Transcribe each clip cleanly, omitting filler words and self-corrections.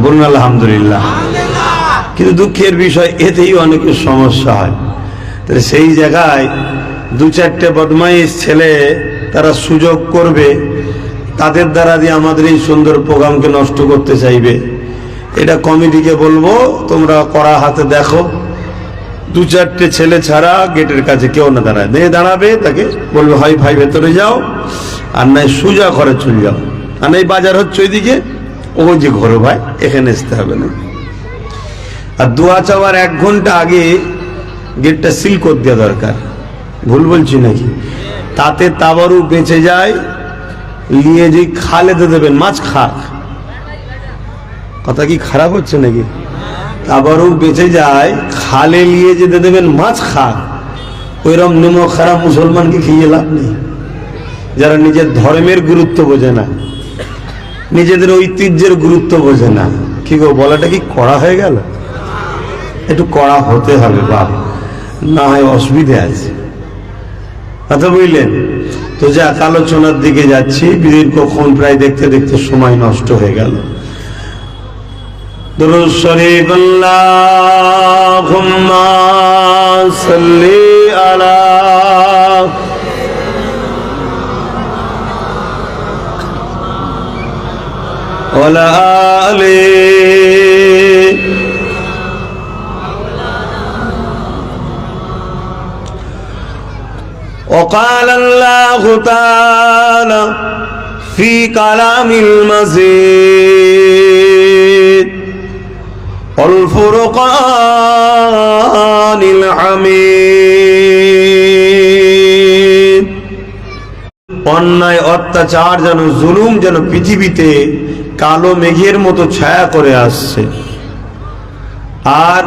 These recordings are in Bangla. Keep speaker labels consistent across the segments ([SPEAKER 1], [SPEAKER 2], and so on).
[SPEAKER 1] বলুন আলহামদুলিল্লাহ। কিন্তু দুঃখের বিষয় এতেই অনেকের সমস্যা হয়। তাহলে সেই জায়গায় দু চারটে বদমাইশ ছেলে তারা সুযোগ করবে, তাদের দ্বারা দিয়ে আমাদের এই সুন্দর প্রোগ্রামকে নষ্ট করতে চাইবে। এটা কমিটিকে বলবো, তোমরা কড়া হাতে দেখো, দু চারটে ছেলে ছাড়া গেটের কাছে কেউ না দাঁড়ায়। মেয়ে দাঁড়াবে, তাকে বলবে হয় ভাই ভেতরে যাও, আর নাই সোজা ঘরে চলে যাও, আর নাই বাজার হচ্ছে ওইদিকে, ওই যে ঘরে ভাই এখানে আসতে হবে না। আর দোয়া চাওয়ার 1 ঘন্টা আগে গেটটা সিল করে দেওয়া দরকার। ভুল বলছি নাকি? তাতে তাবারু বেঁচে যায়। নিয়ে যে খালে তো দেবেন, মাছ খাক, কথা কি খারাপ হচ্ছে নাকি? তাবারু বেঁচে যায়, খালে নিয়ে যেতে দেবেন, মাছ খাক। ওইরকম নিমক খারাপ মুসলমানকে খেয়ে লাভ নেই, যারা নিজের ধর্মের গুরুত্ব বোঝে না, নিজেদের ঐতিহ্যের গুরুত্ব বোঝে না। কি গো, বলাটা কি কড়া হয়ে গেল? একটু কড়া হতে হবে বাপ, না হয় অসুবিধা আছে, কথা বুঝলেন তো? যাক, আলোচনার দিকে যাচ্ছি। দীর্ঘক্ষণ প্রায় দেখতে দেখতে সময় নষ্ট হয়ে গেল। দুরূদ শরীফ আল্লাহুম্মা সাল্লি আলা ওয়ালা আলি وقال الله تعالى في كلام المجيد والفرقان الحميد। অন্যায় অত্যাচার যেন, জুলুম যেন পৃথিবীতে কালো মেঘের মতো ছায়া করে আসছে, আর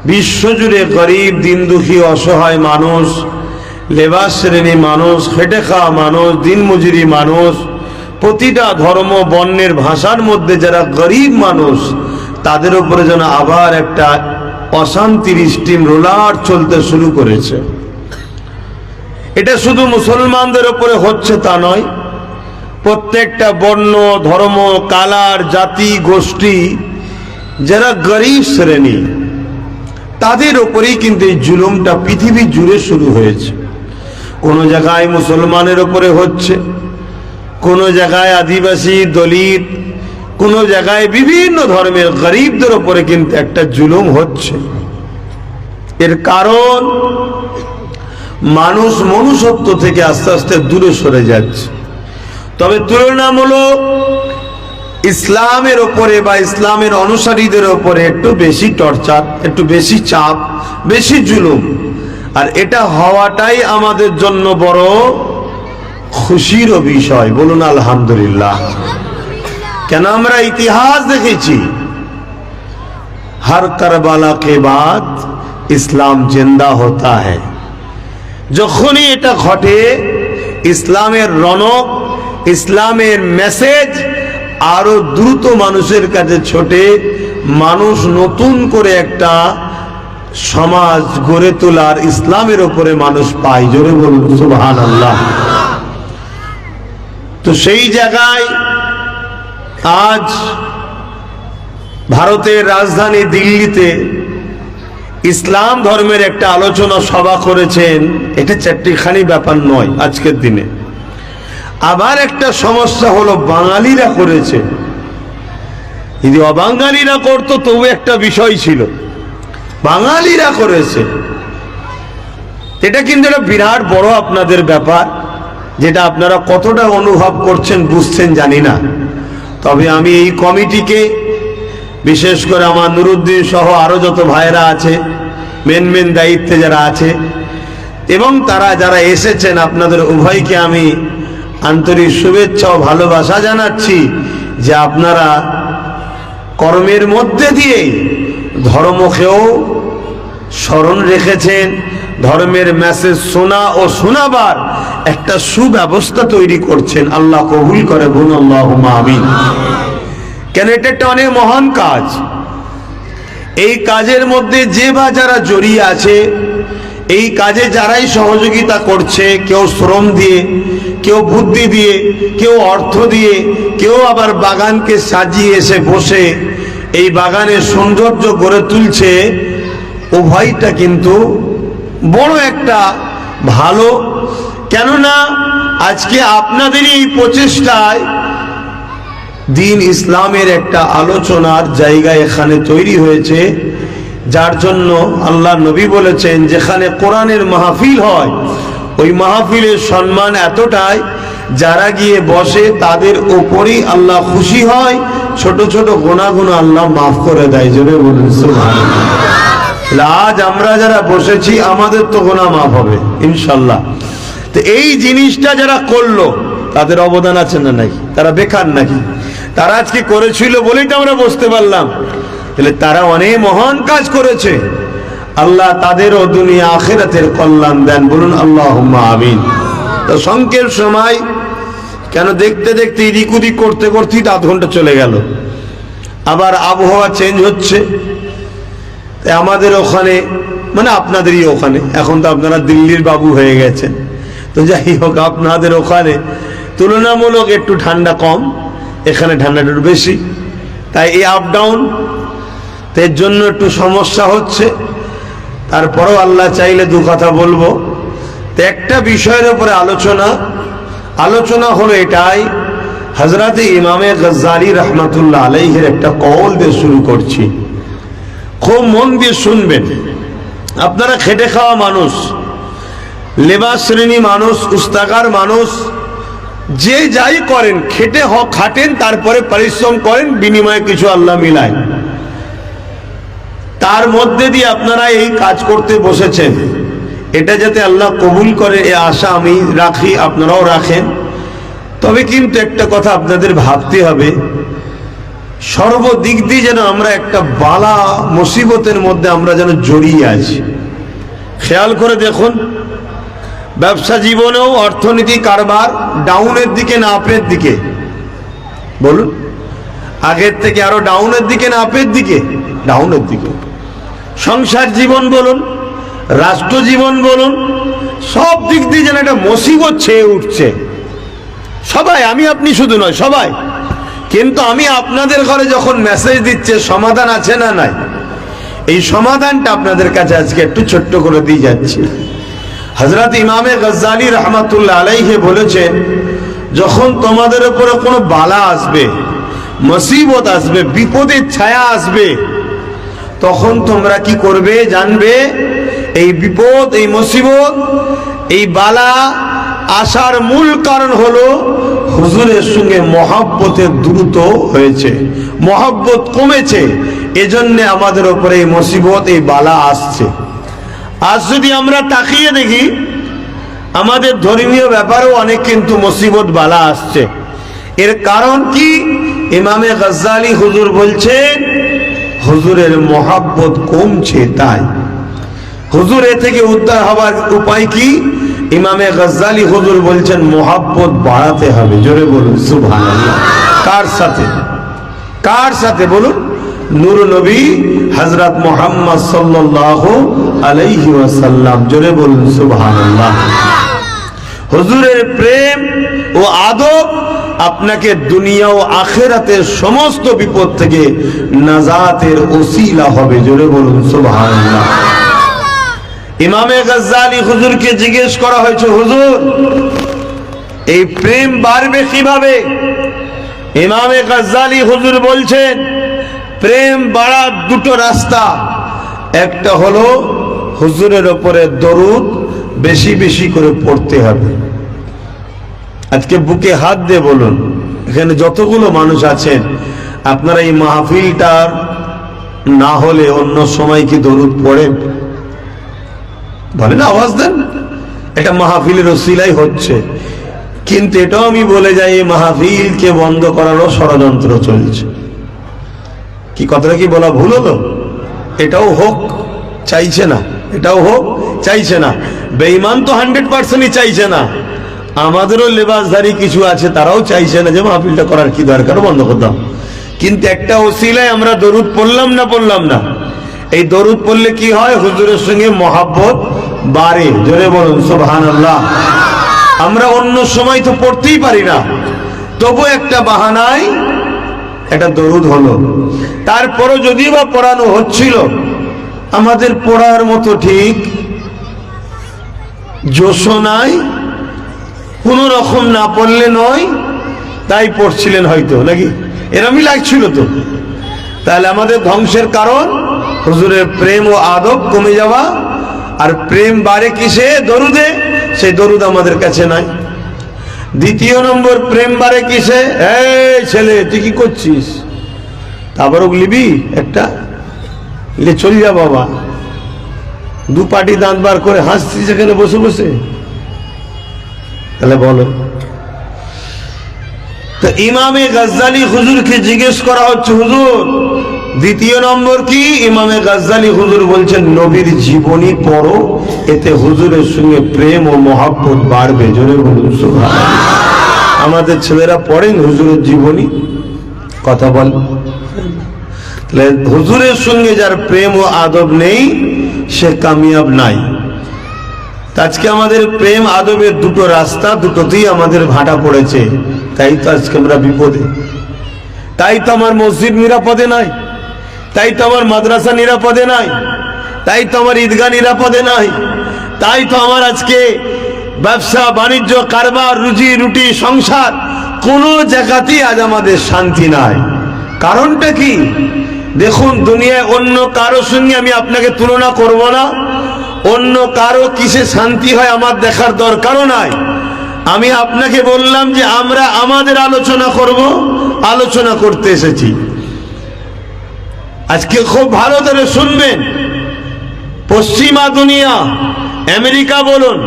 [SPEAKER 1] বিশ্বজুড়ে গরিব, দিন দুঃখী, অসহায় মানুষ, লেবাস শ্রেণী মানুষ, খেটে খাওয়া মানুষ, দিনমজুরি মানুষ, প্রতিটা ধর্ম বর্ণের ভাষার মধ্যে যারা গরিব মানুষ, তাদের উপরে যেন আবার একটা অশান্তির স্টিম রোলার চলতে শুরু করেছে। এটা শুধু মুসলমানদের উপরে হচ্ছে তা নয়, প্রত্যেকটা বর্ণ, ধর্ম, কালার, জাতি, গোষ্ঠী, যারা গরিব শ্রেণী, তাদের উপরেই কিন্তু এই জুলুমটা পৃথিবী জুড়ে শুরু হয়েছে। কোন জায়গায় মুসলমানের উপরে হচ্ছে, কোন জায়গায় আদিবাসী, দলিত, কোন জায়গায় বিভিন্ন ধর্মের গরিবদের উপরে কিন্তু একটা জুলুম হচ্ছে। এর কারণ মানুষ মনুষ্যত্ব থেকে আস্তে আস্তে দূরে সরে যাচ্ছে। তবে তুলনামূলক ইসলামের উপরে বা ইসলামের অনুসারীদের উপরে একটু বেশি টর্চার, একটু বেশি চাপ, বেশি জুলুম। আর এটা হওয়াটাই আমাদের জন্য বড় খুশির বিষয়। বলুন আলহামদুলিল্লাহ। কেন? আমরা ইতিহাস দেখেছি, हर करबला के बाद ইসলাম জিন্দা होता है। যখনই এটা ঘটে, ইসলামের রনক, ইসলামের মেসেজ আরো দ্রুত মানুষের কাছে ছোটে, মানুষ নতুন করে একটা সমাজ গড়ে তোলার, ইসলামের উপরে মানুষ পায়। জোরে বলুন সুবহানাল্লাহ। তো সেই জায়গায় আজ ভারতের রাজধানী দিল্লিতে ইসলাম ধর্মের একটা আলোচনা সভা করেছেন। এটা চারটিখানি ব্যাপার নয় আজকের দিনে। আবার একটা সমস্যা হলো, বাঙালিরা করেছে। যদি অবাঙালিরা করতো তবু একটা বিষয় ছিল, বাঙালিরা করেছে। এটা কিন্তু একটা বিরাট বড় আপনাদের ব্যাপার, যেটা আপনারা কতটা অনুভব করছেন বুঝছেন জানি না। তবে আমি এই কমিটিকে, বিশেষ করে আমার নুরুদ্দিন সহ আরো যত ভাইরা আছে, মেন দায়িত্বে যারা আছে, এবং তারা যারা এসেছেন, আপনাদের উভয়কে আমি আন্তরিক শুভেচ্ছা ও ভালোবাসা জানাচ্ছি যে আপনারা কর্মের মধ্যে দিয়ে ধর্মকেও স্মরণ রেখেছেন, ধর্মের মেসেজ শোনা ও শোনাবার একটা সুব্যবস্থা তৈরি করছেন। আল্লাহ কবুল করে, বলুন আল্লাহুম্মা আমিন। কেন? এটা একটা অনেক মহান কাজ। এই কাজের মধ্যে যে বা যারা জড়িয়ে আছে, এই কাজে যারাই সহযোগিতা করছে, কেউ শ্রম দিয়ে, কেউ বুদ্ধি দিয়ে, কেউ অর্থ দিয়ে, কেউ আবার বাগানকে সাজিয়ে এসে বসে এই বাগানের সৌন্দর্য গড়ে তুলছে, উভয়টা কিন্তু বড় একটা ভালো। কেননা আজকে আপনাদের এই প্রচেষ্টায় দিন ইসলামের একটা আলোচনার জায়গা এখানে তৈরি হয়েছে, যার জন্য আল্লাহ নবী বলেছেন যেখানে কোরআনের মাহফিল হয় ওই মাহফিলের সম্মান এতটাই, যারা গিয়ে বসে তাদের উপরই আল্লাহ খুশি হয়, ছোট ছোট গুনাহগুলো আল্লাহ মাফ করে দেয়। জোরে বলুন সুবহানাল্লাহ। আজ আমরা যারা বসেছি আমাদের তো গুনাহ মাফ হবে ইনশাআল্লাহ। তো এই জিনিসটা যারা করলো তাদের অবদান আছে না নাই? তারা বেকার নাকি? তারা আজকে করেছিল বলেই তো আমরা বুঝতে পারলাম, তাহলে তারা অনেক মহান কাজ করেছে। আল্লাহ তাদেরও দুনিয়া আখিরাতের কল্যাণ দেন, বলুন আল্লাহুম্মা আমিন। তো সংক্ষেপ সময়, কেন দেখতে দেখতে এদিক ওদিক করতে করতেই তো আধ ঘন্টা চলে গেল। আবার আবহাওয়া চেঞ্জ হচ্ছে, তাই আমাদের ওখানে মানে আপনাদেরই ওখানে, এখন তো আপনারা দিল্লির বাবু হয়ে গেছেন, তো যাই হোক আপনাদের ওখানে তুলনামূলক একটু ঠান্ডা কম, এখানে ঠান্ডাটা একটু বেশি, তাই এই আপ ডাউন এর জন্য একটু সমস্যা হচ্ছে। তারপরেও আল্লাহ চাইলে দু কথা বলবো। তো একটা বিষয়ের উপরে আলোচনা হলো এটাই, হযরতে ইমামে গজ্জালী রহমাতুল্লাহ আলাইহির একটা কওল দিয়ে শুরু করছি, খুব মন দিয়ে শুনবেন। আপনারা খেটে খাওয়া মানুষ, লেবাস শ্রেণী মানুষ, উস্তাকার মানুষ, যে যাই করেন খেটে খাটেন, তারপরে পরিশ্রম করেন, বিনিময়ে কিছু আল্লাহ মিলায়। তার মধ্যে দিয়ে আপনারা এই কাজ করতে বসেছেন, এটা যাতে আল্লাহ কবুল করে এ আশা আমি রাখি, আপনারাও রাখেন। তবে কিন্তু একটা কথা আপনাদের ভাবতে হবে, সর্বদিক দিয়ে যেন আমরা একটা বালা মুসিবতের মধ্যে আমরা যেন জড়িয়ে আছি। খেয়াল করে দেখুন, ব্যবসা জীবনেও অর্থনীতি কারবার ডাউনের দিকে না আপের দিকে? বলুন, আগের থেকে আরো ডাউনের দিকে না আপের দিকে? ডাউনের দিকে। সংসার জীবন বলুন, রাষ্ট্র জীবন বলুন, সব দিক দিয়ে যেন একটা মুসিবত ছেয়ে উঠছে। সবাই, আমি আপনি শুধু নয়, সবাই। কিন্তু আমি আপনাদের ঘরে যখন মেসেজ দিচ্ছে সমাধান আছে না নাই, এই সমাধানটা আপনাদের কাছে আজকে একটু ছোট্ট করে দিয়ে যাচ্ছি। হযরত ইমামে গজ্জালী রহমাতুল্লাহ আলাইহি বলেছেন, যখন তোমাদের উপরে কোনো বালা আসবে, মুসিবত আসবে, বিপদের ছায়া আসবে, তখন তোমরা কি করবে জানবে? এই বিপদ, এই মুসিবত, এই বালা আসার মূল কারণ হলো হুজুরের সঙ্গে মহব্বতের দ্রুত হয়েছে, মহব্বত কমেছে, এজন্য আমাদের উপরে এই মুসিবত, এই বালা আসছে। আজ যদি আমরা তাকিয়ে দেখি, আমাদের ধর্মীয় ব্যাপারেও অনেক কিন্তু মুসিবত বালা আসছে। এর কারণ কি? ইমামে গজ্জালী হুজুর বলছেন হুজুরের মহব্বত কমছে। তাই হুজুর এ থেকে উদ্ধার হওয়ার উপায় কি? ইমামে গজ্জালী হুজুর বলছেন মহব্বত বাড়াতে হবে। জোরে বলুন সুবহানাল্লাহ। কার সাথে? কার সাথে বলুন? নূর নবী হযরত মুহাম্মদ সাল্লাল্লাহু আলাইহি ওয়াসাল্লাম। জোরে বলুন সুবহানাল্লাহ। হুজুরের প্রেম ও আদব আপনাকে দুনিয়া ও আখিরাতের সমস্ত বিপদ থেকে নাজাতের ওসিলা হবে। জোরে বলুন সুবহানাল্লাহ। ইমামে গজ্জালী হুজুরকে জিজ্ঞেস করা হয়েছে, হুজুর এই প্রেম বাড়বে কিভাবে? ইমামে গজ্জালী হুজুর বলছেন প্রেম বাড়ার দুটো রাস্তা। একটা হলো হুজুরের উপরে দরুদ বেশি বেশি করে পড়তে হবে। আজকে বুকে হাত দিয়ে বলুন, এখানে যতগুলো মানুষ আছেন, আপনারা এই মাহফিলটার না হলে অন্য সময় কি দরুদ পড়েন? বলেন, আওয়াজ দেন। এটা মাহফিলের ওসিলাই হচ্ছে, কিন্তু এটাও আমি বলে যাই, এই মাহফিলকে বন্ধ করারও ষড়যন্ত্র চলছে। কি কথাটা কি বলা ভুল হলো? এটাও হোক চাইছে না, এটাও হোক চাইছে না। বেঈমান তো 100%ই চাইছে না। আমাদেরও লেবাসধারী কিছু আছে, তারাও চাইছে না যে মাহফিলটা করার কি দরকার, বন্ধ করতাম। কিন্তু একটা ওসিলায় আমরা দরুদ পড়লাম না? এই দরুদ পড়লে কি হয়? হুজুরের সঙ্গে মহব্বত বাড়ে। জোরে বলুন সুবহানাল্লাহ। আমরা অন্য সময় তো পড়তেই পারি না, তবু একটা বাহানায় একটা দরুদ হলো। তারপরও যদি বা পড়ানো হচ্ছিল, আমাদের পড়ার মতো ঠিক জোশও নাই, কোন রকম না পড়লে নয়, তাই পড়ছিলেন হয়তো, নাকি এরমই লাগছিল তো। তাহলে আমাদের ধ্বংসের কারণ হুজুরের প্রেম ও আদব কমে যাওয়া, আর প্রেম বাড়ে কিসে? দরুদে। সেই দরুদ আমাদের কাছে নাই। দ্বিতীয় নম্বর, প্রেম বাড়ে কিসে? এই ছেলে, তুই কি করছিস? তারপর লিবি একটা লে, চল যা বাবা। দু পাটি দাঁত বার করে হাসছিস এখানে বসে বসে। তাহলে বলো তো, ইমামে গজ্জালি হুজুরকে জিজ্ঞেস করা হচ্ছে, হুজুর দ্বিতীয় নম্বর কি? ইমামে গজ্জালি হুজুর বলছেন, নবীর জীবনী পড়ো, এতে হুজুরের সঙ্গে প্রেম ও মহব্বত বাড়বে। জোরে বলুন সুবহানাল্লাহ। আমাদের ছেলেরা পড়েন হুজুরের জীবনী? কথা বল। তাহলে হুজুরের সঙ্গে যার প্রেম ও আদব নেই, সে কামিয়াব নাই। আজকে আমাদের প্রেম আদবের দুটো রাস্তা, দুটোতেই আমাদের ভাটা পড়েছে। তাই তো আজকে আমরা বিপদে। তাই তো আমার মসজিদ নিরাপদে নাই, তাই তো আমার মাদ্রাসা নিরাপদে নাই, তাই তো আমার ঈদগাহ নিরাপদে নাই, তাই তো আমার আজকে ব্যবসা বাণিজ্য কারবার রুজি রুটি সংসার কোনো জায়গাতেই আজ আমাদের শান্তি নাই। কারণটা কি? দেখুন, দুনিয়ায় অন্য কারো সঙ্গে আমি আপনাকে তুলনা করব না। অন্য কারো কিসে শান্তি হয় আমার দেখার দরকারও নাই। আমি আপনাকে বললাম যে আমরা আমাদের আলোচনা করব, আলোচনা করতে এসেছি। আজকে খুব ভালো করে শুনবেন। পশ্চিমা দুনিয়া, আমেরিকা বলুন,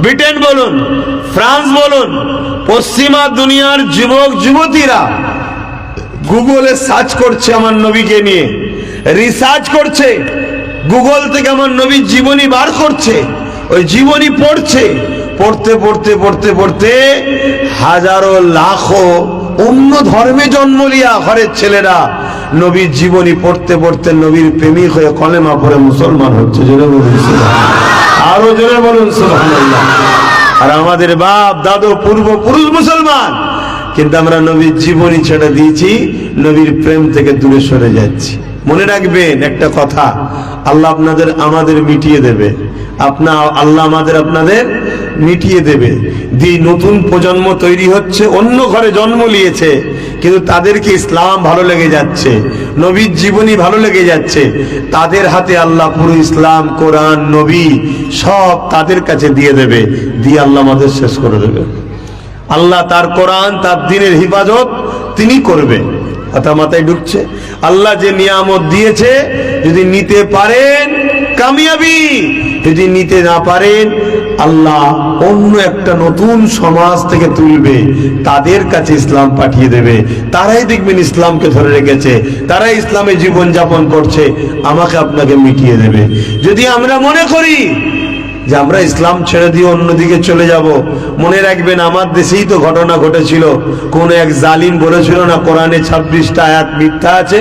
[SPEAKER 1] ব্রিটেন বলুন, ফ্রান্স বলুন, পশ্চিমা দুনিয়ার যুবক যুবতীরা গুগলে সার্চ করছে আমার নবীকে নিয়ে, রিসার্চ করছে, গুগল থেকে আমার নবীর জীবনী বার করছে, ওই জীবনী পড়ছে। পড়তে পড়তে পড়তে পড়তে হাজারো লাখো অন্য ধর্মে জন্ম লিয়া ঘরের ছেলেরা নবীর জীবনী পড়তে পড়তে নবীর প্রেমিক হয়ে কলেমা পড়ে মুসলমান হচ্ছে। জোরে বলুন সুবহানাল্লাহ। আরো জোরে বলুন সুবহানাল্লাহ। আর আমাদের বাপ দাদু পূর্বপুরুষ মুসলমান, কিন্তু আমরা নবীর জীবনী ছেড়ে দিয়েছি, নবীর প্রেম থেকে দূরে সরে যাচ্ছি। মনে রাখবেন একটা কথা, আল্লাহ আপনাদের আমাদের মিটিয়ে দেবে। আল্লাহ আপনাদের মিটিয়ে দেবে। নতুন প্রজন্ম তৈরি হচ্ছে, অন্য ঘরে জন্ম নিয়েছে, কিন্তু তাদেরকে ইসলাম ভালো লেগে যাচ্ছে, নবীর জীবনী ভালো লেগে যাচ্ছে। তাদের হাতে আল্লাহ পুরো ইসলাম, কোরআন, নবী সব তাদের কাছে দিয়ে দেবে, দিয়ে আল্লাহ আমাদের শেষ করে দেবে। আল্লাহ তার কোরআন, তার দ্বীনের হিফাজত তিনি করবে। কথা মাথায় ঢুকছে? আল্লাহ যে নিয়ামত দিয়েছে, যদি নিতে পারেন কামিয়াবি, যদি নিতে না পারেন আল্লাহ অন্য একটা নতুন সমাজ থেকে তুলবে, তাদের কাছে ইসলাম পাঠিয়ে দেবে। তারাই দেখবেন ইসলামকে ধরে রেখেছে, তারাই ইসলামে জীবন যাপন করছে, আমাকে আপনাকে মিটিয়ে দেবে। যদি আমরা মনে করি যে আমরা ইসলাম ছেড়ে দিয়ে অন্যদিকে চলে যাব, মনে রাখবেন আমার দেশেই তো ঘটনা ঘটেছিল। কোন এক জালিম বলেছিল না কোরআনে 26টা আয়াত মিথ্যা আছে।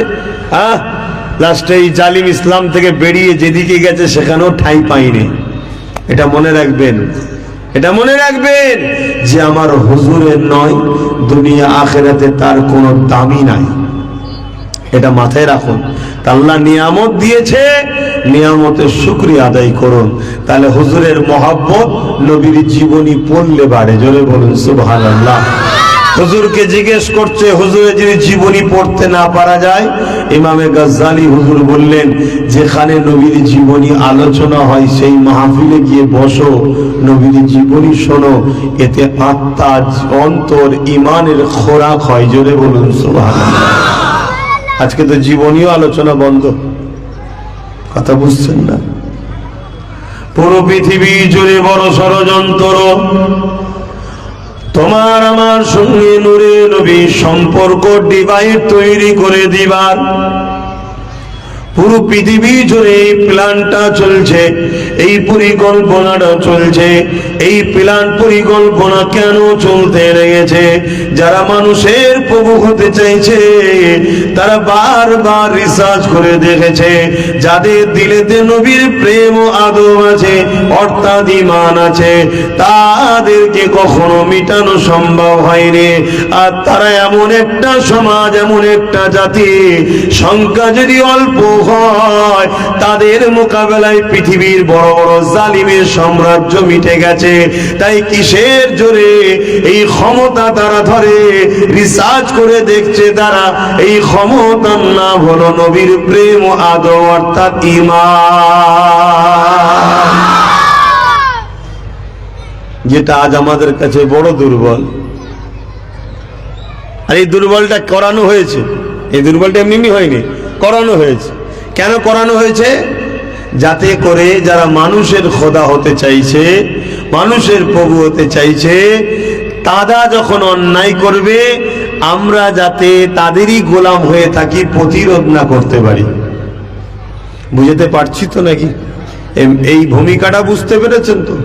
[SPEAKER 1] লাস্টে এই জালিম ইসলাম থেকে বেরিয়ে যেদিকে গেছে সেখানেও ঠাঁই পাইনি। এটা মনে রাখবেন, এটা মনে রাখবেন যে আমার হুজুরের নয়, দুনিয়া আখেরাতে তার কোনো দামই নাই। এটা মাথায় রাখুন। আল্লাহ নিয়ামত দিয়েছে, নিয়ামতের শুকরিয়া আদায় করুন। তাহলে হুজুরের মহব্বত নবীর জীবনী পড়লে বাড়ে। জোরে বলুন সুবহানাল্লাহ। হুজুরকে জিজ্ঞেস করছে, হুজুরের যদি জীবনী পড়তে না পারা যায়, ইমামে গজ্জালি হুজুর বললেন, যেখানে নবীর জীবনী আলোচনা হয় সেই মাহফিলে গিয়ে বসো, নবীর জীবনী শোনো, এতে আত্মা, অন্তর, ইমানের খোরাক হয়। জোরে বলুন সুবহানাল্লাহ। আজকে তো জীবনীয় আলোচনা বন্ধ। কথা বুঝছেন না? পুরো পৃথিবী জুড়ে বড় ষড়যন্ত্র তোমার আমার সঙ্গে নূরে নবী সম্পর্ক ডিভাইড তৈরি করে দিবার। পুরো পৃথিবী জুড়ে এই প্ল্যানটা চলছে, এই পরিকল্পনাটা চলছে। এই প্ল্যান পরিকল্পনা কেন চলতে লেগেছে? যারা মানুষের প্রভু হতে চাইছে তারা বারবার রিসার্চ করে দেখেছে, যাদের দিলেতে নবীর প্রেম ও আদব আছে, অর্থাৎ ঈমান আছে, তাদেরকে কখনো মিটানো সম্ভব হয়নি। আর তারা এমন একটা সমাজ, এমন একটা জাতি, সংখ্যা যদি অল্প হয়, তাদের মোকাবেলায় পৃথিবীর বড় বড় জালিমের সাম্রাজ্য মিটে গেছে। তাই কিসের জোরে এই ক্ষমতা তারা ধরে? রিসার্চ করে দেখছে তারা, এই ক্ষমতার নাম হলো নবীর প্রেম ও আদব, অর্থাৎ ঈমান, যেটা আজ আমাদের কাছে বড় দুর্বল। আর এই দুর্বলটা করানো হয়েছে, এই দুর্বলটা এমনি হয়নি, করানো হয়েছে। কেন করানো হয়েছে? যাতে করে যারা মানুষের খোদা হতে চাইছে, মানুষের প্রভু হতে চাইছে, তারা যখন অন্যায় করবে আমরা যাতে তাদেরই গোলাম হয়ে থাকি, প্রতিরোধ না করতে পারি। বুঝতে পারছি তো নাকি? এই ভূমিকাটা বুঝতে পেরেছেন তো?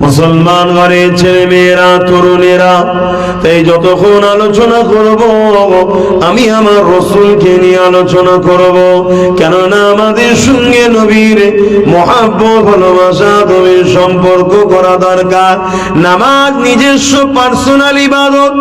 [SPEAKER 1] মুসলমান ঘরে ছেলে মেয়েরা, তরুণেরা, তাই যতক্ষণ আলোচনা করব আমি আমার রসুলকে নিয়ে আলোচনা করব। কেননা আমাদের সঙ্গে নবীর মহাব্বত, ভালোবাসা, নবীর সম্পর্ক করা দরকার। নামাজ নিজস্ব পার্সোনাল ইবাদত,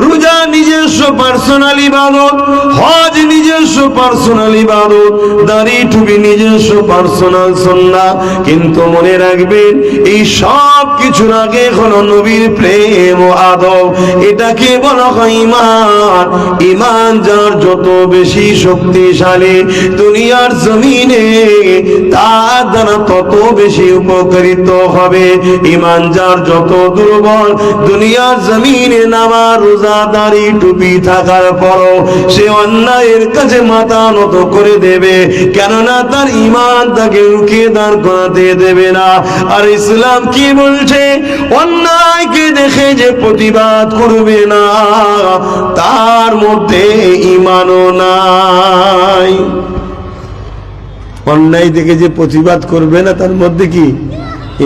[SPEAKER 1] রোজা নিজস্ব পার্সোনাল ইবাদত, হজ নিজস্ব পার্সোনাল ইবাদত, দাড়ি টুপি নিজস্ব পার্সোনাল সুন্নাহ। কিন্তু মনে রাখবেন, এই সব কিছুর আগে হলো নবীর প্রেম ও আদব। এটাকে বলা হয় ঈমান। ঈমান যার যত বেশি শক্তিশালী দুনিয়ার জমিনে, তার দ্বারা তত বেশি উপকৃত হবে। ঈমান যার যত দুর্বল, দুনিয়ার জমিনে নামাজ, রোজা, দাড়ি টুপি থাকার পরও সে অন্যায়ের কাছে মাথা নত করে দেবে, কেননা তার ঈমান তাকে রুখে দাঁড় করাতে দেবে না। আর ইসলাম কি বলছে? অন্যায়কে দেখে যে প্রতিবাদ করবে না, তার মধ্যে ঈমানও নাই। অন্যায় দেখে যে প্রতিবাদ করবে না, তার মধ্যে কি?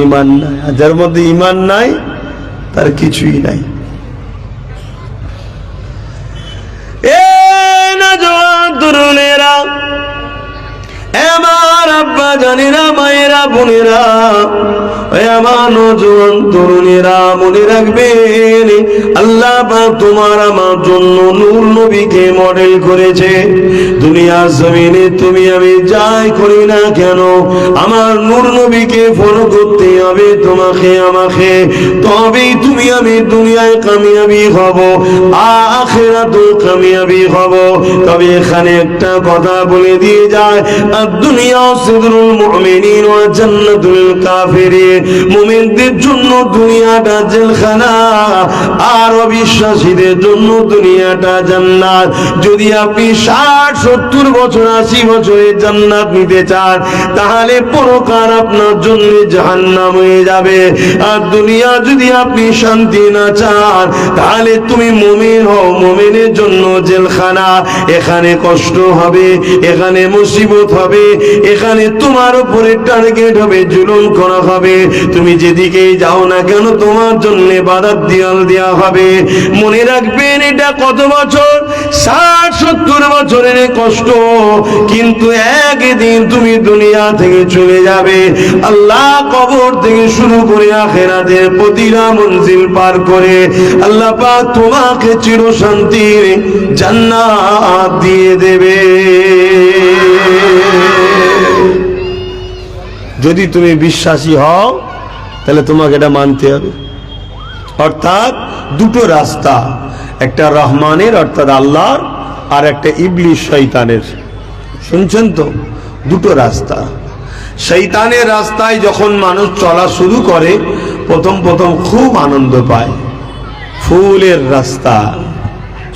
[SPEAKER 1] ঈমান নাই। আর যার মধ্যে ঈমান নাই, তার কিছুই নাই। এ নওজোয়ান তরুণেরা, আমার আব্বা জানেরা, মায়েরা, বোনেরা, আমার নওজোয়ান তরুণেরা, মনে রাখবেন আল্লাহ পাক তোমার আমার জন্য নূর নবীকে মডেল করেছে। দুনিয়ার জমিনে তুমি আমি যাই করি না কেন, আমার নূর নবীকে ফলো করতে হবে তোমাকে আমাকে, তবেই তুমি আমি দুনিয়ায় কামিয়াবি হব, আখিরাতেও কামিয়াবি হব। তবে এখানে একটা কথা বলে দিয়ে যায়, দুনিয়া সিদরুল মুমিনিন ওয়া জান্নাতুল কাফিরিন। মুমিনদের জন্য দুনিয়াটা জেলখানা, আর অবিশ্বাসীদের জন্য দুনিয়াটা জান্নাত। যদি আপনি 60-70 বছর, 80 বছরের জান্নাত নিতে চান, তাহলে পরকাল আপনার জন্য জাহান্নাম হয়ে যাবে। আর দুনিয়া যদি আপনি শান্তি না চান, তাহলে তুমি মুমিন হও, মুমিনের জন্য জেলখানা। এখানে কষ্ট হবে, এখানে মুসিবত হবে, এখানে তোমার উপরে টার্গেট হবে, জুলুম করা হবে। তুমি যেদিকেই যাও না কেন, তোমার জন্য বাধা দেওয়া হবে। মনে রাখবেন, এটা কত বছর? 60-70 বছরের কষ্ট, কিন্তু একদিন তুমি দুনিয়া থেকে চলে যাবে। আল্লাহ কবর থেকে শুরু করে আখিরাতের প্রতিটা মঞ্জিল পার করে আল্লাহ পাক তোমাকে চিরশান্তির জান্নাত দিয়ে দেবে। যদি তুমি বিশ্বাসী হও, তাহলে তোমাকে এটা মানতে হবে। অর্থাৎ দুটো রাস্তা, একটা রহমানের অর্থাৎ আল্লাহর, আর একটা ইবলিস শয়তানের। শুনছেন তো? দুটো রাস্তা। শয়তানের রাস্তায় যখন মানুষ চলা শুরু করে, প্রথম প্রথম খুব আনন্দ পায়। ফুলের রাস্তা,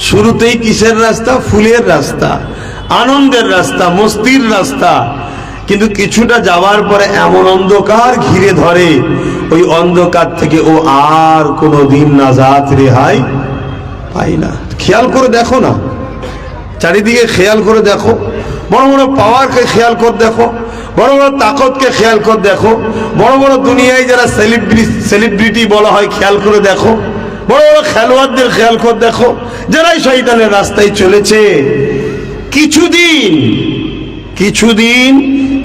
[SPEAKER 1] শুরুতেই কিসের রাস্তা? ফুলের রাস্তা, আনন্দের রাস্তা, মস্তির রাস্তা। কিন্তু কিছুটা যাওয়ার পরে এমন অন্ধকার ঘিরে ধরে, ওই অন্ধকার থেকে ও আর কোনোদিন নাজাত রেহাই পায় না। খেয়াল করে দেখো না, চারিদিকে খেয়াল করে দেখো, বড় বড় পাওয়ারকে খেয়াল করে দেখো, বড় বড় তাকতকে খেয়াল করে দেখো, বড় বড় দুনিয়ায় যারা সেলিব্রিটি বলা হয় খেয়াল করে দেখো, বড় বড় খেলোয়াড়দের খেয়াল করে দেখো, যারাই শয়তানের রাস্তায় চলেছে। কিছুদিন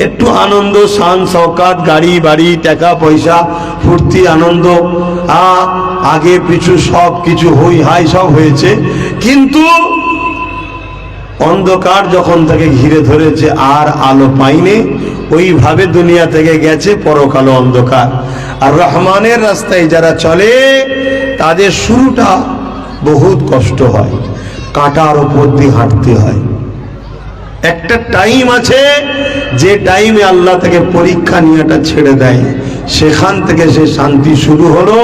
[SPEAKER 1] একটু আনন্দ, শান শওকাত, গাড়ি বাড়ি, টাকা পয়সা, ফুর্তি, আনন্দ, আগে পিছু সব কিছু হই হাই সব হয়েছে, কিন্তু অন্ধকার যখন তাকে ঘিরে ধরেছে আর আলো পাইনি, ওইভাবে দুনিয়া থেকে গেছে পরকালো অন্ধকার। আর রহমানের রাস্তায় যারা চলে তাদের শুরুটা বহুত কষ্ট হয়, কাঁটার উপর দিয়ে হাঁটতে হয়। একটা টাইম আছে যে টাইমে আল্লাহ থেকে পরীক্ষা নিয়েটা ছেড়ে দেয়, সেখান থেকে সে শান্তি শুরু হলো,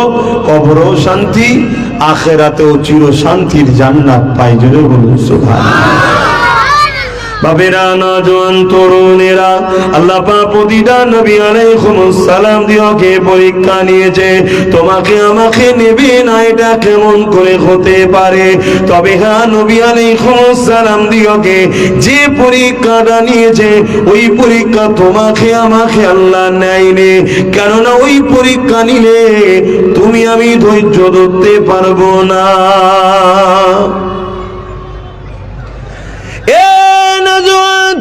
[SPEAKER 1] কবরও শান্তি, আখেরাতেও চির শান্তির জান্নাত পাই। জোরে বলুন সুবহানাল্লাহ। বাবেরা, নওজোয়ান, তরুণেরা, আল্লাহ পাক প্রতিটা নবী আলাইহিস সালাম দিওকে পরীক্ষা নিয়েছে। তোমাকে আমাকে নেবে না, এটা কেমন করে হতে পারে? তবে হ্যাঁ, নবী আলাইহিস সালাম দিওকে যে পরীক্ষাটা নিয়েছে, ওই পরীক্ষা তোমাকে আমাকে আল্লাহ নেয়নি। কেননা ওই পরীক্ষা নিলে তুমি আমি ধৈর্য ধরতে পারবো না।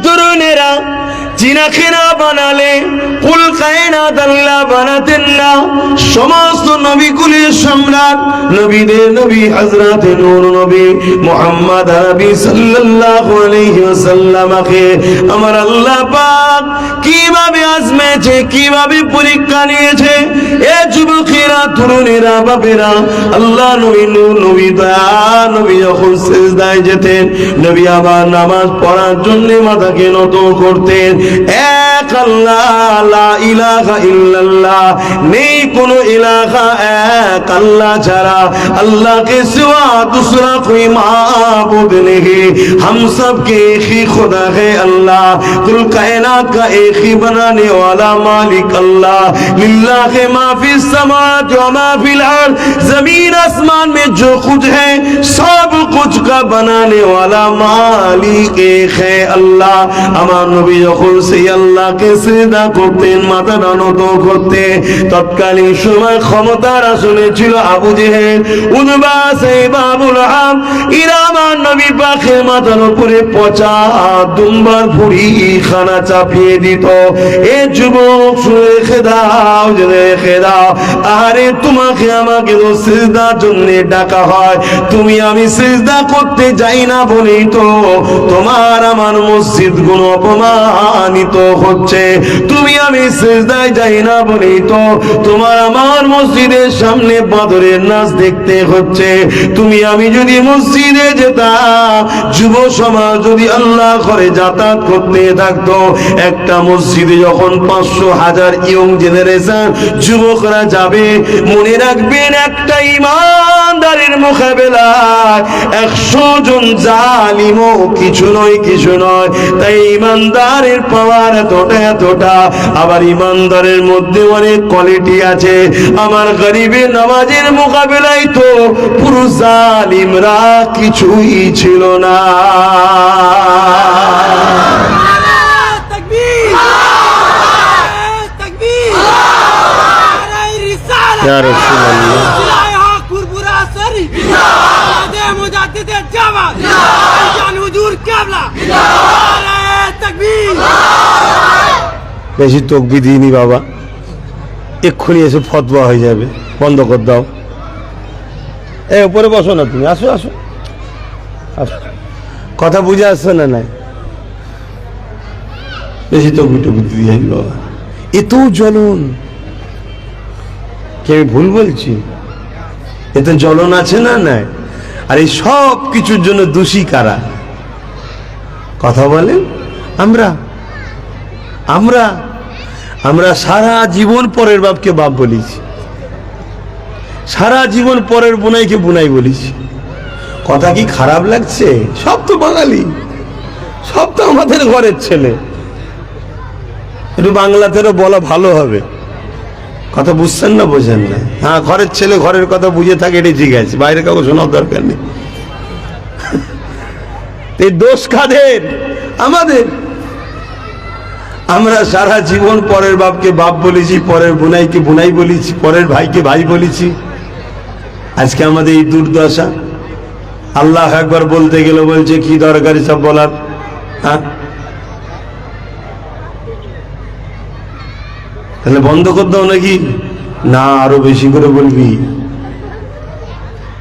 [SPEAKER 1] তরুণেরা, জিনাকে না বানালে কুল কায়নাত আল্লাহ বানাতেন না। সমস্ত নবী কুলের সম্রাট, নবীদের নবী হযরত নূর নবী মুহাম্মদ আরবি সাল্লাল্লাহু আলাইহি ওয়াসাল্লামকে আমার আল্লাহ পাক কিভাবে আজমেছে, কিভাবে পরীক্ষা নিয়েছে। এ যুবকেরা, তরুণেরা, বাপেরা, আল্লাহ নবী নূর নবী দয়া নবী যখন সিজদায় যেতেন, নবী আবার নামাজ পড়ার জন্য মাথাকে নত করতেন। এক আল্লাহ, লা ইলাহা ইল্লাল্লাহ, নেই কোনো ইলাহা এক আল্লাহ ছাড়া, अल्लाह के सिवा दूसरा कोई माबूद नहीं, हम सब के एक ही खुदा है अल्लाह, कुल कायनात का एक ही बनाने वाला मालिक अल्लाह, लिल्लाहि मा फिस समावात व मा फिल अर्द, जमीन आसमान में जो कुछ है सब कुछ का बनाने वाला मालिक एक है अल्लाह। আমার নবী যখন সেই আল্লাহকে সিজদা করতেন, মাথা নত করতেন, তৎকালীন সময় ক্ষমতার আসনে ছিল আবু জেহেল, উতবা, সাইবা, আবু লাহাব। এরা আমার নবী পাকের মাথার উপরে পচা দুম্বার ভুঁড়ি খানা চাপিয়ে দিত। এ যুবক, শুনে রেখে দাও, জেনে রেখে দাও, আরে তোমাকে আমাকে তো সিজদার জন্য ডাকা হয়, তুমি আমি সিজদা করতে যাই না বলেই তো তোমার আমার মসজিদ গুলো অপমানিত হচ্ছে। তুমি আমি সিজদায় যাই না বলেই তো তোমার আমার মসজিদের সামনে বদরের নাচ দেখতে হচ্ছে। তুমি আমি যদি মসজিদে যেতাম, যুব সমাজ যদি আল্লাহ ঘরে যাতায়াত করতে থাকতো, একটা মসজিদে যখন 500,000 ইয়ং জেনারেশন যুবকরা যাবে, মনে রাখবেন একটা ইমানদারের মোকাবেলায় 100 জন জালিমও কিছু নয়, কিছু নয়। তাই ইমানদারের পাওয়ার এতটা, আবার ইমানদারের মধ্যে অনেক কোয়ালিটি আছে। আমার গরিবের নামাজের মোকাবেলায় তো পুরো জালিমরা কিছুই ছিল না। ইয়া রাসূলুল্লাহ, বেশি তকবীর দিইনি বাবা, এক্ষুনি এসে ফতোয়া হয়ে যাবে, বন্ধ করে দাও। এই উপরে বসো না, তুমি আসো আসো আসো, কথা বুঝে আসছো না? নাই, বেশি তকবীর দিয়ে বাবা, এত জ্বলন। কি আমি ভুল বলছি? এতে জ্বলন আছে না? নাই। আর এই সব কিছুর জন্য দোষী কারা? কথা বলেন। আমরা আমরা আমরা সারা জীবন পরের বাপকে বাপ বলেছি, সারা জীবন পরের বোনাইকে বোনাই বলেছি। কথা কি খারাপ লাগছে? সব তো বাঙালি, সব তো আমাদের ঘরের ছেলে। একটু বাংলাতেও বলা ভালো হবে। কথা বুঝছেন না? বোঝেন না? হ্যাঁ, ঘরের ছেলে ঘরের কথা বুঝে থাকে, এটাই ঠিক আছে, বাইরে কাউকে শোনার দরকার নেই। এই দোষ কাদের? আমাদের। আমরা সারা জীবন পরের বাপকে বাপ বলেছি, পরের বোনাইকে বোনাই বলেছি, পরের ভাইকে ভাই বলেছি। আজকে আমাদের এই দুর্দশা। আল্লাহ একবার বলতে গেলে বলছে কি দরকার সব বলার? হ্যাঁ, তাহলে বন্ধ করে দাও নাকি? না, আরো বেশি করে বলবি।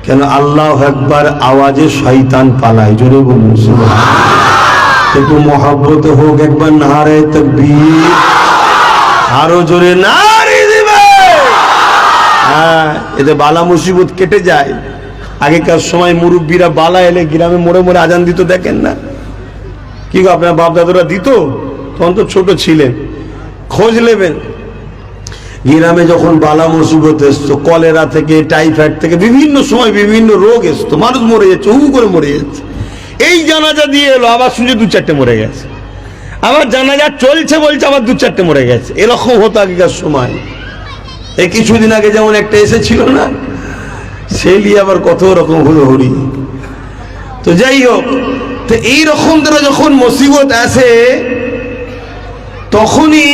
[SPEAKER 1] কেন? আল্লাহ একবার আওয়াজে শয়তান পালায়। জোরে বলুন সুবহানাল্লাহ। একটু মহব্বতে হোক একবার নারে তাকবীর, আরো জোরে নারে দিবে। হ্যাঁ, এতে বালা মুসিবত কেটে যায়। আগেকার সময় মুরব্বীরা বালা এলে গ্রামে মোড়ে মোড়ে আজান দিত, দেখেন না? কি গো, আপনার বাপ দাদুরা দিত? তখন তো ছোট ছিলেন, খোঁজ নেবেন। গ্রামে যখন বালা মুসিবত এসতো, কলেরা থেকে, টাইফয়েড থেকে, বিভিন্ন সময় বিভিন্ন রোগ এসতো, মানুষ মরে যাচ্ছে, হু করে মরে যাচ্ছে। এই জানাজা দিয়ে এলো, আবার শুনে 2-4টে মরে গেছে। আবার জানাজা চলছে, বলছে আবার 2-4টে মরে গেছে। এরকম হতো আগেকার সময়। এই কিছুদিন আগে যেমন একটা এসেছিল না, সেই নিয়ে আবার কত রকম হুড়োহুড়ি। তো যাই হোক, তো এইরকম দ্বারা যখন মুসিবত আসে, তখনই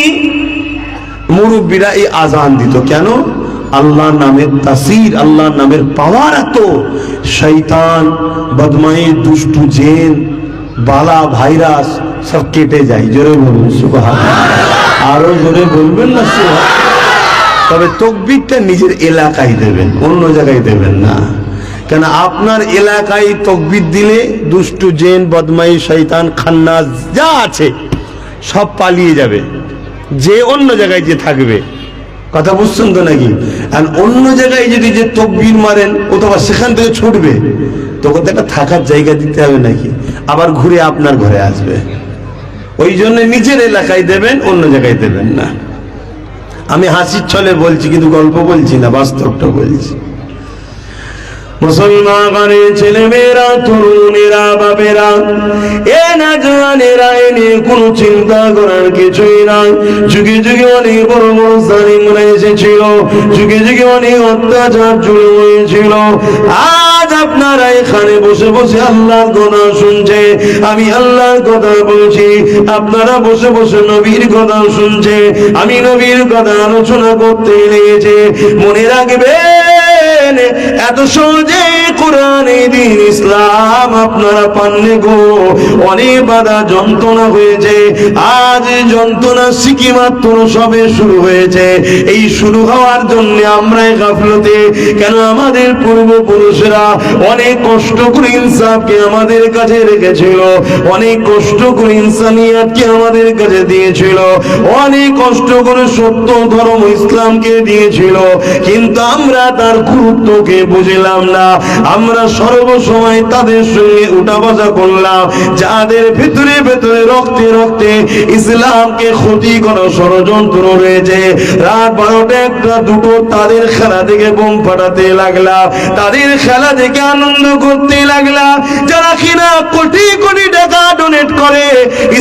[SPEAKER 1] মুরব্বীরা এই আজান দিত। কেন? আল্লাহর নামের তাসির, আল্লাহর নামের পাওয়ার এত, শয়তান, বদমাইশ, দুষ্টু জিন, বালা ভাইরাস সব কেটে যায়। জোরে বলুন সুবহানাল্লাহ। আরো জোরে বলবেন না সুবহানাল্লাহ। তবে তাকবীরটা নিজের এলাকায় দেবেন, অন্য জায়গায় দেবেন না। কেন? আপনার এলাকায় তাকবীর দিলে দুষ্টু জিন, বদমাইশ, শয়তান, খান্নাস যা আছে সব পালিয়ে যাবে, যে অন্য জায়গায় যে থাকবে। কথা বুঝছেন তো নাকি? আর অন্য জায়গায় যদি যে তাকবীর মারেন, ও তো আবার সেখান থেকে ছুটবে, তখন একটা থাকার জায়গা দিতে হবে নাকি? আবার ঘুরে আপনার ঘরে আসবে। ওই জন্য নিজের এলাকায় দেবেন, অন্য জায়গায় দেবেন না। আমি হাসির ছলে বলছি, কিন্তু গল্প বলছি না, বাস্তবটা বলছি। মুসলমানের ছেলে মেয়েরা, তরুণেরা, বাপেরা, এ না জওয়ানেরা, এ নিয়ে কোনো চিন্তা করার কিছুই নাই। যুগে যুগে অনেক বড় বড় জালিমরা এসেছিল, যুগে যুগে অনেক অত্যাচার জুলুম হয়েছিল। আজ আপনারা এখানে বসে বসে আল্লাহর কথা শুনছে, আমি আল্লাহর কথা বলছি। আপনারা বসে বসে নবীর কথা শুনছে, আমি নবীর কথা আলোচনা করতে লেগেছে। মনে রাখবেন, এত সহজে কোরআন, দ্বীন ইসলাম আপনারা পাননি গো। অনেক বাধা যন্ত্রণা হয়েছে। আজ যন্ত্রণা শিখি মাত্র সবে শুরু হয়েছে। এই শুরু হওয়ার জন্য আমরা গাফলতে। কেন? আমাদের পূর্বপুরুষরা অনেক কষ্ট করে ইনসাফকে আমাদের কাছে রেখেছিল, অনেক কষ্ট করে ইনসানিয়াতকে আমাদের কাছে দিয়েছিল, অনেক কষ্ট করে সত্য ধর্ম ইসলামকে দিয়েছিল। কিন্তু আমরা তার গুরুত্বকে বুঝলাম না। আমরা সর্বসময় তাদের সঙ্গে উঠা বসা করলাম, যাদের ভিতরে ভেতরে রক্তে রক্তে ইসলামকে ক্ষতি করার ষড়যন্ত্র রয়েছে। রাত 12টা 1টা 2টো তাদের খেলা দেখে বোম ফাটাতে লাগলাম, তাদের খেলা দেখে আনন্দ করতে লাগলাম। যারা কিনা কোটি কোটি টাকা ডোনেট করে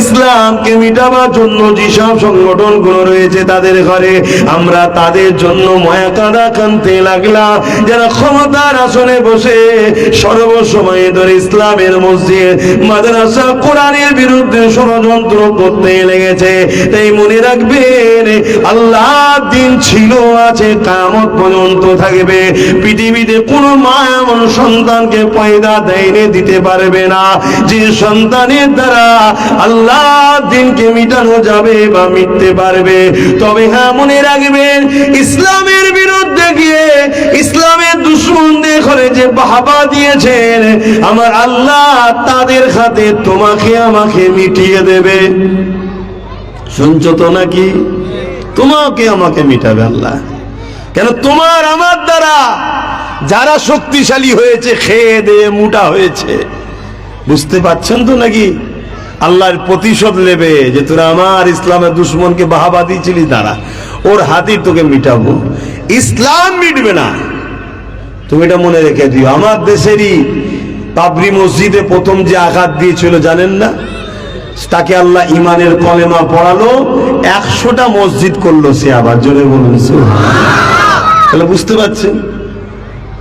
[SPEAKER 1] ইসলামকে মিটাবার জন্য, যেসব সংগঠনগুলো রয়েছে তাদের ঘরে, আমরা তাদের জন্য মায়া কাঁদা কাঁদতে লাগলাম। যারা ক্ষমতার আসনে বসে সর্বসময় ধরে ইসলামের মসজিদ, মাদ্রাসা, কোরআনের বিরুদ্ধে ষড়যন্ত্র করতে লেগেছে। তাই মনে রাখবেন, আল্লাহর দিন ছিল, আছে, কিয়ামত পর্যন্ত থাকবে। পৃথিবীতে কোনো মা এমন সন্তানকে পয়দা দেয়নি, দিতে পারবে না যে সন্তানের দ্বারা আল্লাহর দিনকে মিটানো যাবে বা মিটতে পারবে। তবে হ্যাঁ, মনে রাখবেন, ইসলামের বিরুদ্ধে গিয়ে ইসলামের দুশমনদের ঘরে যে বাহবা দিয়েছেন আমার আল্লাহ, তাদের হাতে তোমাকে আমাকে মিটিয়ে দেবে। শুনছো তো নাকি? তোমাকে আমাকে মিটাবে আল্লাহ। কেন? তোমার আমার দ্বারা যারা শক্তিশালী হয়েছে, খেয়ে দিয়ে মোটা হয়েছে। বুঝতে পারছেন তো নাকি? আল্লাহর প্রতিশোধ নেবে যে তোরা আমার ইসলামের দুশ্মনকে বাহবা দিয়েছিলি, দাঁড়া, ওর হাতেই তোকে মিটাবো। ইসলাম মিটবে না, তুমি এটা মনে রেখে দিও। আমার দেশেরই বাবরি মসজিদে প্রথম যে আঘাত দিয়েছিল জানেন না? তাকে আল্লাহ ইমানের কলেমা পড়ালো, 100টা মসজিদ করলো সে। আবার জোরে বলুন সুবহানাল্লাহ। তাহলে বুঝতে পারছেন?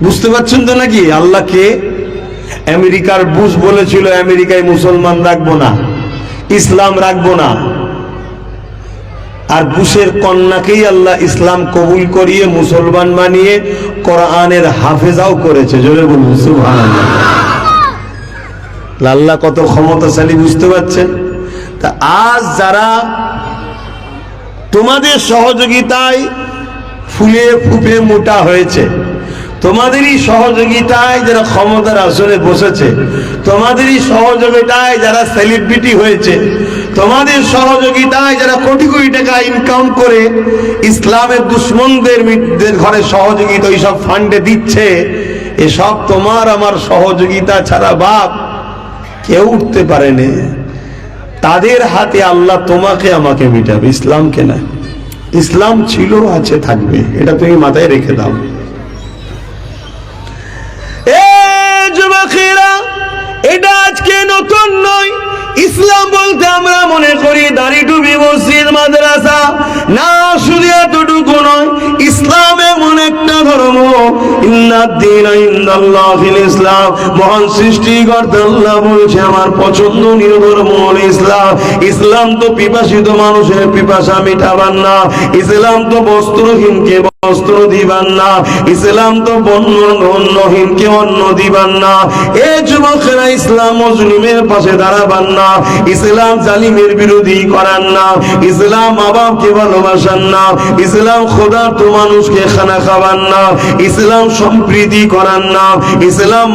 [SPEAKER 1] বুঝতে পারছেন তো নাকি? আল্লাহকে আমেরিকার বুশ বলেছিল আমেরিকায় মুসলমান রাখবো না, ইসলাম রাখবো না, আর বুশের কন্যাকেই আল্লাহ ইসলাম কবুল করিয়ে মুসলমান বানিয়ে কোরআনের হাফেজাও করেছে। জোরে বলুন সুবহানাল্লাহ। আল্লাহ কত ক্ষমতাশালী বুঝতে পারছেন? তা আজ যারা তোমাদের সহযোগিতায় ফুলে ফুপে মোটা হয়েছে, তোমাদেরই সহযোগিতায় যারা ক্ষমতার আসনে বসেছে, তোমাদেরই সহযোগিতায় যারা সেলিব্রিটি হয়েছে, তোমাদের সহযোগিতায় যারা কোটি কোটি টাকা ইনকাম করে ইসলামের দুশ্মনদের ঘরে সহযোগিতা এইসব ফান্ডে দিচ্ছে, এসব তোমার আমার সহযোগিতা ছাড়া বাপ কেউ উঠতে পারেনি। তাদের হাতে আল্লাহ তোমাকে আমাকে মিটাবে, ইসলামকে না। ইসলাম ছিল, আছে, থাকবে, এটা তুমি মাথায় রেখে দাও। যুবকেরা, এটা আজকে নতুন নয়। ইসলাম বলতে আমরা মনে করি দাড়ি টুপি মসজিদ মাদ্রাসা, না, শুধু এতটুকু নয়। ইসলাম এমন একটা ধর্ম, ইন্নাদ-দীনা ইনদাল্লাহিল ইসলাম, মহান সৃষ্টিকর্তা আল্লাহ বলছে আমার পছন্দনীয় ধর্ম হলো ইসলাম। ইসলাম তো পিপাসিত মানুষের পিপাসা মিটাবার না, ইসলাম তো বস্ত্রহীনকে বস্ত্র দিবান না, ইসলাম তো অন্নহীনকে অন্ন দিবান না। এ যুবকেরা, ইসলাম মুসলিমের পাশে দাঁড়াবান না, ইসলাম জালিমের বিরোধী করান না, ইসলাম মা বাপকে ভালোবাসান না, ইসলাম খোদার তো মানুষকে খানা খাওয়ান না, ইসলাম সম্প্রীতি করান না, ইসলাম